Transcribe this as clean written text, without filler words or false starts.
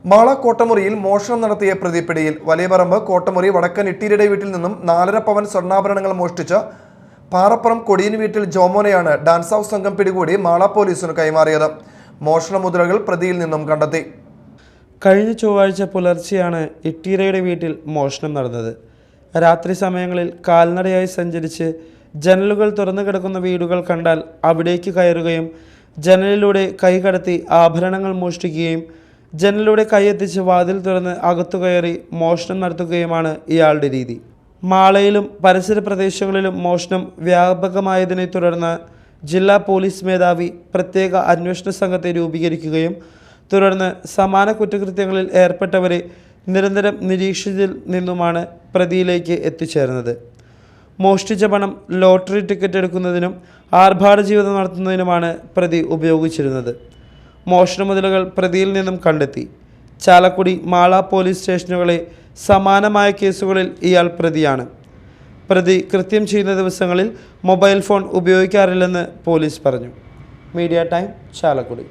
മാള കോട്ടമുറിയിൽ മോഷണം നടത്തിയ പ്രതി പിടിയിൽ. വലിയപറമ്പ് കോട്ടമുറി വടക്കൻ ഇട്ടീരയുടെ വീട്ടിൽ നിന്നും 4.5 പവൻ സ്വർണ്ണാഭരണങ്ങൾ മോഷ്ടിച്ച പാറപ്പുറം കൊടിയൻ വീട്ടിൽ ജോമോനെയാണ് ഡാൻസ് ഹൗസ് സംഘം പിടികൂടി മാള പോലീസിന് കൈമാറിയത്. മോഷണ മുദ്രകൾ പ്രതിയിൽ നിന്നും കണ്ടെത്തി. കഴിഞ്ഞ ചൊവ്വാഴ്ച പുലർച്ചെയാണ് ഇട്ടീരയുടെ വീട്ടിൽ മോഷണം നടന്നത്. രാത്രി സമയങ്ങളിൽ കാൽനടയായി സഞ്ചരിച്ച് ജനലുകൾ തുറന്നു കിടക്കുന്ന വീടുകൾ കണ്ടാൽ അവിടേക്ക് കയറുകയും ജനലിലൂടെ കൈ കടത്തി ആഭരണങ്ങൾ മോഷ്ടിക്കുകയും ജനലിലൂടെ കൈയെത്തിച്ച് വാതിൽ തുറന്ന് അകത്തു കയറി മോഷണം നടത്തുകയുമാണ് ഇയാളുടെ രീതി. മാളയിലും പരിസര പ്രദേശങ്ങളിലും മോഷണം വ്യാപകമായതിനെ തുടർന്ന് ജില്ലാ പോലീസ് മേധാവി പ്രത്യേക അന്വേഷണ സംഘത്തെ രൂപീകരിക്കുകയും തുടർന്ന് സമാന കുറ്റകൃത്യങ്ങളിൽ ഏർപ്പെട്ടവരെ നിരന്തരം നിരീക്ഷിച്ചതിൽ നിന്നുമാണ് പ്രതിയിലേക്ക് എത്തിച്ചേർന്നത്. മോഷ്ടിച്ച പണം ലോട്ടറി ടിക്കറ്റ് എടുക്കുന്നതിനും ആർഭാട ജീവിതം നടത്തുന്നതിനുമാണ് പ്രതി ഉപയോഗിച്ചിരുന്നത്. മോഷണ മുതലുകൾ പ്രതിയിൽ നിന്നും കണ്ടെത്തി. ചാലക്കുടി മാള പോലീസ് സ്റ്റേഷനുകളെ സമാനമായ കേസുകളിൽ ഇയാൾ പ്രതിയാണ്. പ്രതി കൃത്യം ചെയ്യുന്ന ദിവസങ്ങളിൽ മൊബൈൽ ഫോൺ ഉപയോഗിക്കാറില്ലെന്ന് പോലീസ് പറഞ്ഞു. Media time, Chalakudy.